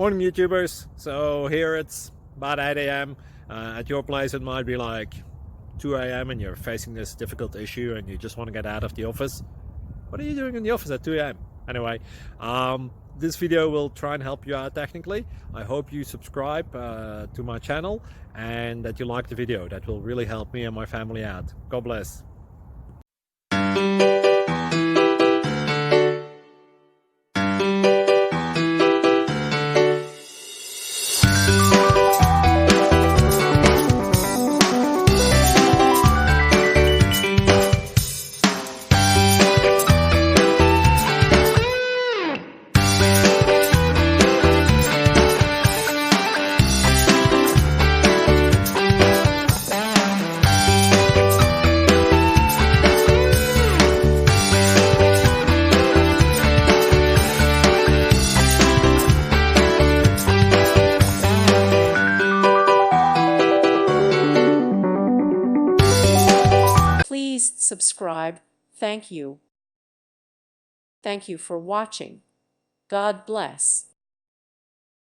Morning YouTubers. So here it's about 8 a.m. At your place it might be like 2 a.m. and you're facing this difficult issue and you just want to get out of the office. What are you doing in the office at 2 a.m.? Anyway, this video will try and help you out technically. I hope you subscribe to my channel and that you like the video. That will really help me and my family out. God bless. Please subscribe. Thank you. Thank you for watching. God bless.